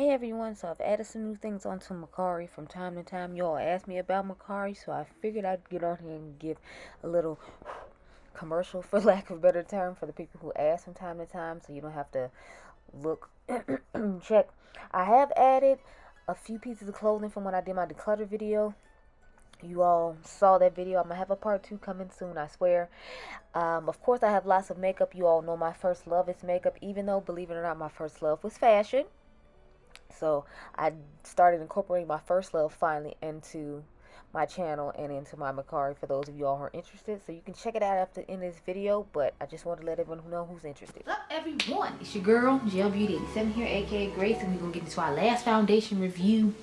Hey everyone, so I've added some new things onto Mercari from time to time. Y'all asked me about Mercari, so I figured I'd get on here and give a little commercial, for lack of a better term, for the people who ask from time to time, so you don't have to look, check. I have added a few pieces of clothing from when I did my declutter video. You all saw that video. I'm going to have a part 2 coming soon, I swear. Of course, I have lots of makeup. You all know my first love is makeup, even though, believe it or not, my first love was fashion. So I started incorporating my first love finally into my channel and into my Mercari for those of you all who are interested. So you can check it out after in this video, but I just want to let everyone know who's interested. What's up everyone? It's your girl, Gelbeauty-QM here, aka Grace, and we're going to get into our last foundation review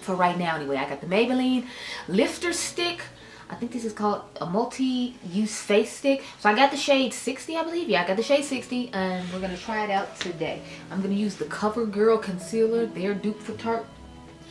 for right now anyway. I got the Maybelline Lifter Stick. I think this is called a multi-use face stick. So I got the shade 60, I believe. Yeah, I got the shade 60, and we're going to try it out today. I'm going to use the CoverGirl Concealer, their dupe for Tarte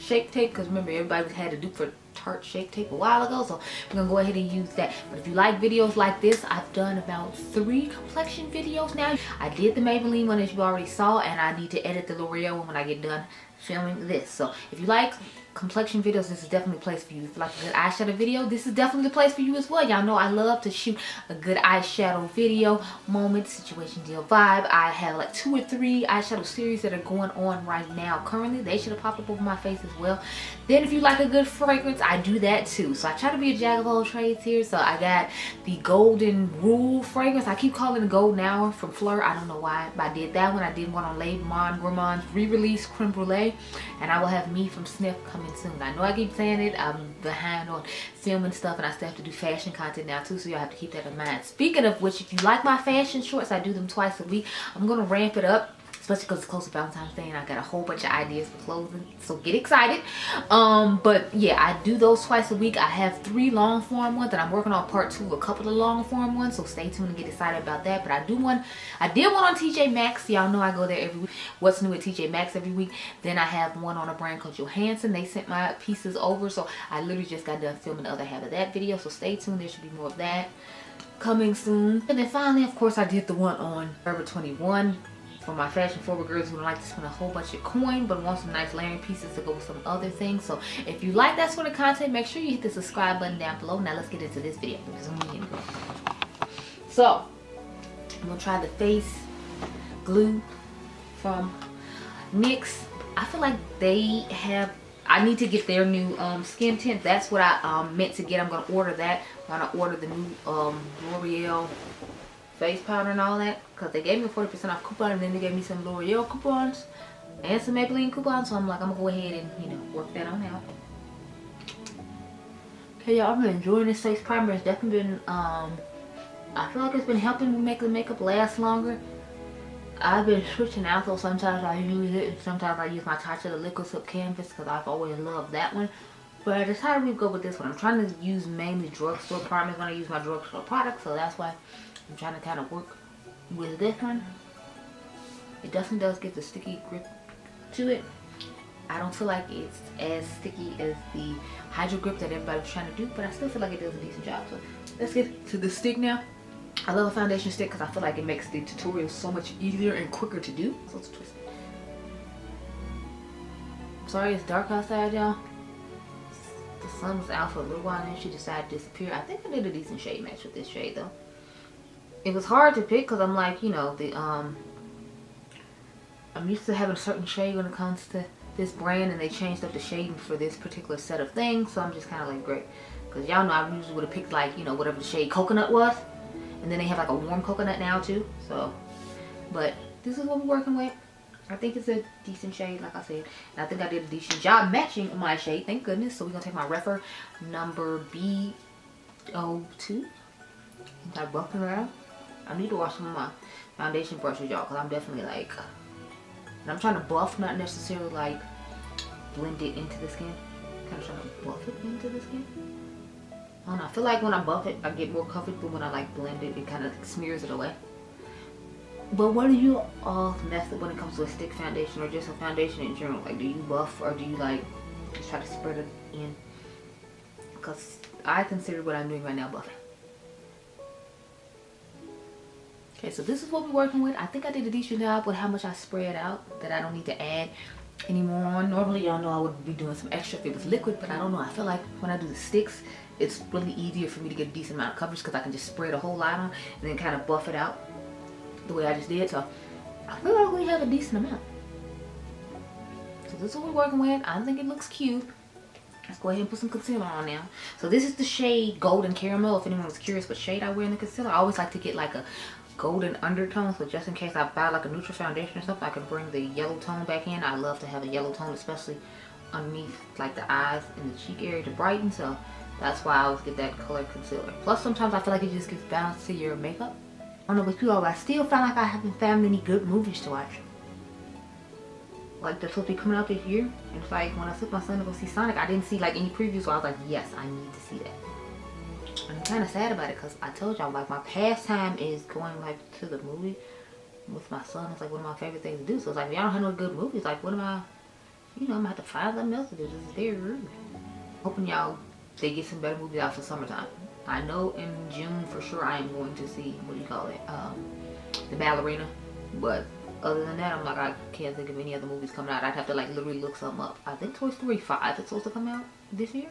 Shape Tape, because remember, everybody had a dupe for Tarte Shape Tape a while ago, so we're going to go ahead and use that. But if you like videos like this, I've done about 3 complexion videos now. I did the Maybelline one, as you already saw, and I need to edit the L'Oreal one when I get done filming this. So if you like complexion videos, this is definitely a place for you. If you like a good eyeshadow video, this is definitely the place for you as well. Y'all know I love to shoot a good eyeshadow video, moment, situation, deal, vibe. I have like 2 or 3 eyeshadow series that are going on right now currently. They should have popped up over my face as well. Then if you like a good fragrance, I do that too. So I try to be a jack of all trades here. So I got the Golden Rule fragrance. I keep calling it Golden Hour from Fleur. I don't know why, but I did that one. I did one on Le Bon Gourmand's re-release Creme Brulee. And I will have Me from Snif coming soon. I know I keep saying it. I'm behind on filming stuff, and I still have to do fashion content now too, so y'all have to keep that in mind. Speaking of which, if you like my fashion shorts, I do them twice a week. I'm going to ramp it up, especially because it's close to Valentine's Day and I got a whole bunch of ideas for clothing, so get excited. But yeah, I do those twice a week. I have 3 long form ones, and I'm working on part 2 of a couple of long form ones, so stay tuned and get excited about that. But I did one on TJ Maxx. Y'all know I go there every week. What's new at TJ Maxx every week. Then I have one on a brand called Johansson. They sent my pieces over, so I literally just got done filming the other half of that video, so stay tuned. There should be more of that coming soon. And then finally, of course, I did the one on Forever 21 for my fashion forward girls who don't like to spend a whole bunch of coin but want some nice layering pieces to go with some other things. So if you like that sort of content, make sure you hit the subscribe button down below. Now let's get into this video. So I'm gonna try the face glue from NYX. I feel like they have, I need to get their new skin tint. That's what I meant to get. I'm gonna order that. I'm gonna order the new L'Oreal face powder and all that, because they gave me a 40% off coupon, and then they gave me some L'Oreal coupons and some Maybelline coupons. So I'm like, I'm gonna go ahead and, you know, work that on out. Okay, y'all, I've been enjoying this face primer. It's definitely been I feel like it's been helping me make the makeup last longer. I've been switching out though. Sometimes I use it, and sometimes I use my Tatcha the Liquid Silk Canvas, because I've always loved that one. But I decided we'd go with this one. I'm trying to use mainly drugstore primers when I use my drugstore products, so that's why I'm trying to kind of work with this one. It definitely does get the sticky grip to it. I don't feel like it's as sticky as the Hydro Grip that everybody was trying to do, but I still feel like it does a decent job. So let's get to the stick now. I love a foundation stick because I feel like it makes the tutorial so much easier and quicker to do. So let's twist it. Sorry it's dark outside, y'all. The sun was out for a little while and then she decided to disappear. I think I did a decent shade match with this shade though. It was hard to pick because I'm like, you know, I'm used to having a certain shade when it comes to this brand, and they changed up the shading for this particular set of things. So I'm just kind of like, great, because y'all know I usually would have picked like, you know, whatever the shade coconut was, and then they have like a warm coconut now too. So, but this is what we're working with. I think it's a decent shade, like I said, and I think I did a decent job matching my shade, thank goodness. So we're gonna take my Refer number B02 and start buffing around. I need to wash some of my foundation brushes, y'all, because I'm definitely like, and I'm trying to buff, not necessarily like blend it into the skin. Kind of trying to buff it into the skin. I don't know, I feel like when I buff it, I get more coverage, but when I like blend it, it kind of smears it away. But what are you all method when it comes to a stick foundation or just a foundation in general? Like, do you buff or do you like just try to spread it in? Because I consider what I'm doing right now buffing. Okay, so this is what we're working with. I think I did a decent job with how much I spread out, that I don't need to add anymore on. Normally, y'all know I would be doing some extra if it was liquid, but I don't know. I feel like when I do the sticks, it's really easier for me to get a decent amount of coverage because I can just spread a whole lot on and then kind of buff it out the way I just did. So I feel like we have a decent amount. So this is what we're working with. I think it looks cute. Let's go ahead and put some concealer on now. So this is the shade Golden Caramel. If anyone was curious what shade I wear in the concealer, I always like to get like a golden undertone. So just in case I buy like a neutral foundation or something, I can bring the yellow tone back in. I love to have a yellow tone, especially underneath like the eyes and the cheek area to brighten. So that's why I always get that color concealer. Plus sometimes I feel like it just gives balance to your makeup. I don't know about you all, but I still feel like I haven't found any good movies to watch. Like they're supposed to be coming out this year, and it's like when I took my son to go see Sonic, I didn't see like any previews, so I was like, yes, I need to see that. I'm kind of sad about it because I told y'all like my pastime is going like to the movie with my son. It's like one of my favorite things to do. So it's like if y'all don't have no good movies, like what am I, you know, I'm gonna have to find something else to do. This is very rude. Hoping y'all they get some better movies out for summertime. I know in June for sure I am going to see, what do you call it, the Ballerina, but other than that, I'm like, I can't think of any other movies coming out. I'd have to like literally look something up. I think Toy Story 5 is supposed to come out this year.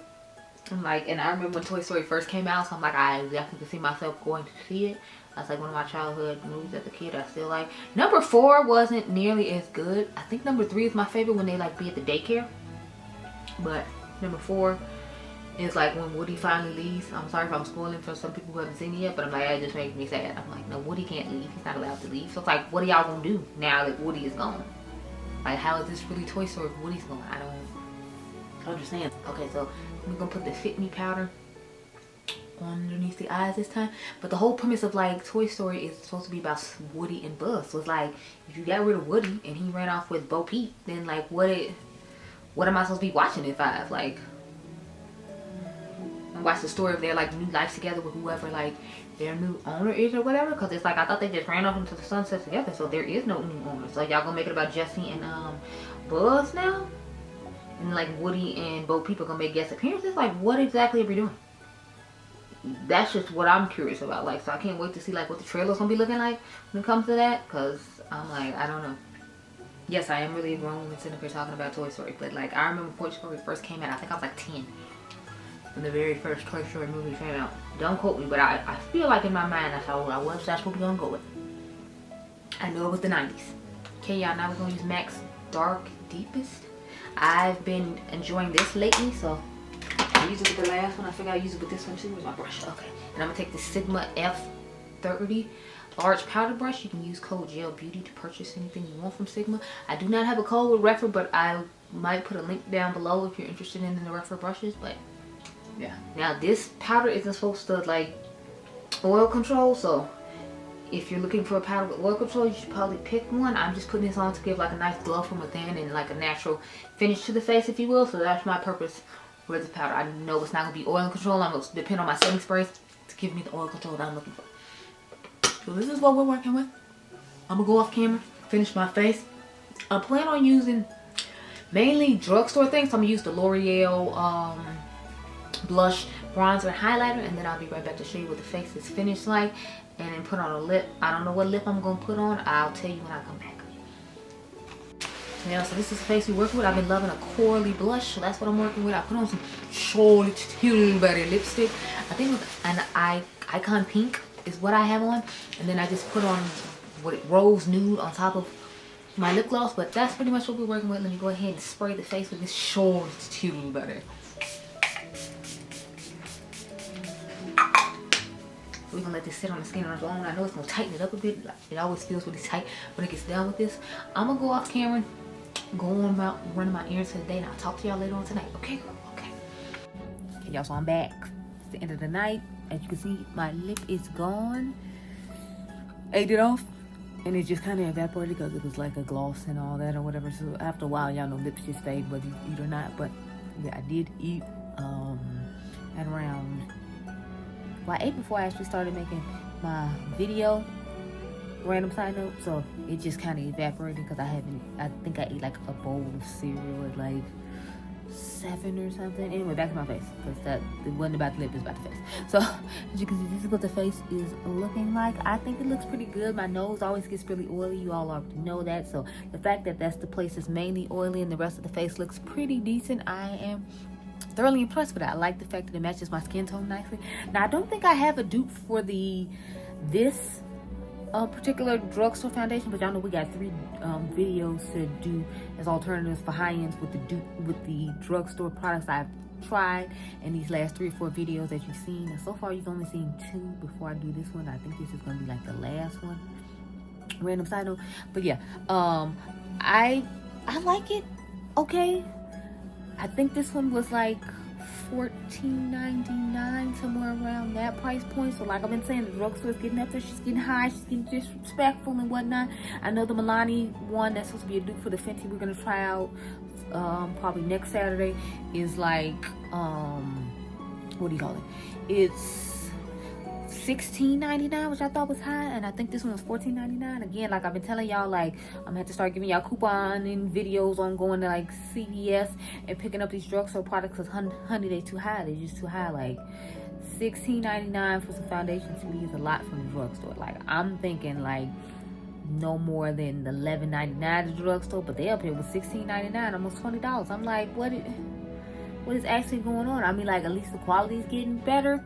I'm like, and I remember when Toy Story first came out, so I'm like, I definitely could see myself going to see it. That's like one of my childhood movies as a kid I still like. Number 4 wasn't nearly as good. I think number 3 is my favorite when they like be at the daycare. But number 4 is like when Woody finally leaves. I'm sorry if I'm spoiling for some people who haven't seen it yet, but I'm like, that just makes me sad. I'm like, no, Woody can't leave. He's not allowed to leave. So it's like, what are y'all gonna do now that Woody is gone? Like, how is this really Toy Story if Woody's gone? I don't understand. Okay, so we're gonna put the Fit Me powder underneath the eyes this time. But the whole premise of like Toy Story is supposed to be about Woody and Buzz. So it's like, if you got rid of Woody and he ran off with Bo Peep, then like, what am I supposed to be watching at 5? Like, watch the story of their like new life together with whoever like their new owner is or whatever, because it's like I thought they just ran off into the sunset together, so there is no new owner. So like, y'all gonna make it about Jesse and Buzz now, and like Woody and Bo Peep are gonna make guest appearances. Like, what exactly are we doing? That's just what I'm curious about. Like, so I can't wait to see like what the trailer's gonna be looking like when it comes to that, because I'm like, I don't know. Yes, I am really a grown woman sitting up here talking about Toy Story, but like I remember Toy Story first came out, I think I was like 10 when the very first Toy Story movie came out. Don't quote me, but I feel like in my mind that's how old I was. That's what we're gonna go with. I know it was the 90s. Okay, y'all, now we're gonna use MAC's Dark Deepest. I've been enjoying this lately, so I used it with the last one. I figured I'd use it with this one too. Where's my brush? Okay, and I'm gonna take the Sigma F30 large powder brush. You can use code Gelbeauty to purchase anything you want from Sigma. I do not have a code with Refer, but I might put a link down below if you're interested in the Refer brushes. But yeah, now this powder isn't supposed to like oil control, so if you're looking for a powder with oil control, you should probably pick one. I'm just putting this on to give like a nice glow from within and like a natural finish to the face, if you will. So that's my purpose with the powder. I know it's not gonna be oil control. I'm gonna depend on my setting sprays to give me the oil control that I'm looking for. So this is what we're working with. I'm gonna go off camera, finish my face. I plan on using mainly drugstore things. So I'm gonna use the L'Oreal blush, bronzer, and highlighter, and then I'll be right back to show you what the face is finished like, and then put on a lip. I don't know what lip I'm gonna put on. I'll tell you when I come back. Now, so this is the face we're working with. I've been loving a corally blush, so that's what I'm working with. I put on some Shoutout Tilbury lipstick. I think with an Icon Pink is what I have on, and then I just put on what Rose Nude on top of my lip gloss. But that's pretty much what we're working with. Let me go ahead and spray the face with this Shoutout Tilbury. We're gonna let this sit on the skin on its own. I know it's gonna tighten it up a bit. It always feels really tight when it gets done with this. I'm gonna go off camera, go on about running my errands for the day, and I'll talk to y'all later on tonight. Okay, girl? Okay. Okay, y'all, so I'm back. It's the end of the night. As you can see, my lip is gone. Ate it off, and it just kind of evaporated because it was like a gloss and all that or whatever. So after a while, y'all know lips just fade whether you eat or not. But yeah, I did eat at around, well, I ate before I actually started making my video. Random side note, so it just kind of evaporated because I think I ate like a bowl of cereal at like 7 or something. Anyway, back to my face, because that it wasn't about the lip, it was about the face. So as you can see, this is what the face is looking like. I think it looks pretty good. My nose always gets really oily. You all already know that. So the fact that that's the place that's mainly oily and the rest of the face looks pretty decent, I am thoroughly impressed with that. I like the fact that it matches my skin tone nicely. Now I don't think I have a dupe for this particular drugstore foundation, but y'all know we got 3 videos to do as alternatives for high-ends with the drugstore products I've tried in these last 3 or 4 videos that you've seen. And so far you've only seen 2 before I do this one. I think this is gonna be like the last one. Random side note. But yeah, I like it. Okay, I think this one was like $14.99, somewhere around that price point. So like I've been saying, the drugstore's getting up there. She's getting high, she's getting disrespectful and whatnot. I know the Milani one that's supposed to be a dupe for the Fenty we're gonna try out probably next Saturday is like what do you call it, it's $16.99, which I thought was high, and I think this one was $14.99. Again, like I've been telling y'all, like I'm gonna have to start giving y'all couponing videos on going to like CVS and picking up these drugstore products, because honey, they too high. They're just too high. Like $16.99 for some foundation to me is a lot from the drugstore. Like I'm thinking like no more than $11.99 at the drugstore, but they up here with $16.99, almost $20. I'm like, what is actually going on? I mean, like at least the quality is getting better.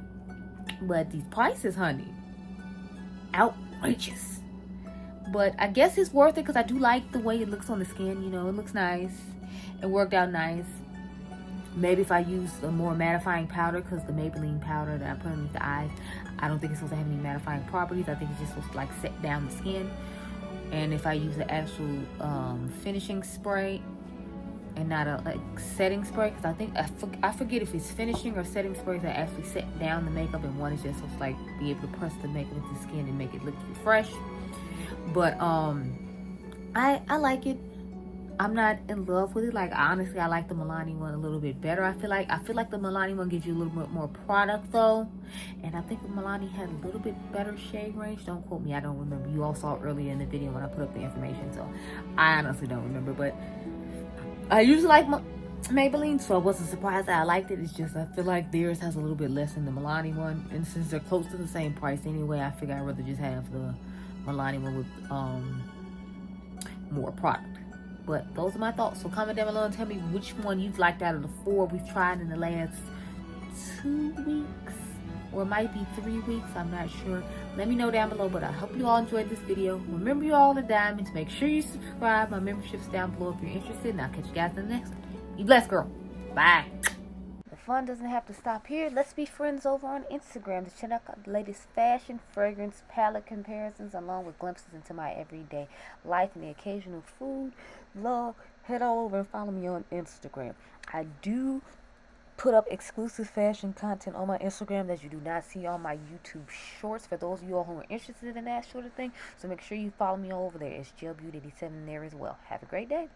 But these prices, honey, outrageous. But I guess it's worth it because I do like the way it looks on the skin. You know, it looks nice. It worked out nice. Maybe if I use a more mattifying powder, because the Maybelline powder that I put underneath the eyes, I don't think it's supposed to have any mattifying properties. I think it's just supposed to like set down the skin. And if I use the actual finishing spray and not a like setting spray, because I think I forget if it's finishing or setting sprays that actually set down the makeup, and one is just supposed to like be able to press the makeup into the skin and make it look fresh. But I like it. I'm not in love with it. Like honestly, I like the Milani one a little bit better. I feel like the Milani one gives you a little bit more product though, and I think the Milani had a little bit better shade range. Don't quote me, I don't remember. You all saw earlier in the video when I put up the information, so I honestly don't remember. But I usually like Maybelline, so I wasn't surprised that I liked it. It's just I feel like theirs has a little bit less than the Milani one, and since they're close to the same price anyway, I figure I'd rather just have the Milani one with more product. But those are my thoughts. So comment down below and tell me which one you've liked out of the 4 we've tried in the last 2 weeks, or it might be 3 weeks, I'm not sure. Let me know down below. But I hope you all enjoyed this video. Remember, you all are diamonds. Make sure you subscribe. My membership's down below if you're interested, and I'll catch you guys in the next one. Be blessed, girl. Bye. The fun doesn't have to stop here. Let's be friends over on Instagram to check out the latest fashion, fragrance, palette comparisons, along with glimpses into my everyday life and the occasional food vlog. Head on over and follow me on Instagram. I do put up exclusive fashion content on my Instagram that you do not see on my YouTube shorts, for those of you all who are interested in that sort of thing. So make sure you follow me over there. It's Gelbeauty-QM there as well. Have a great day.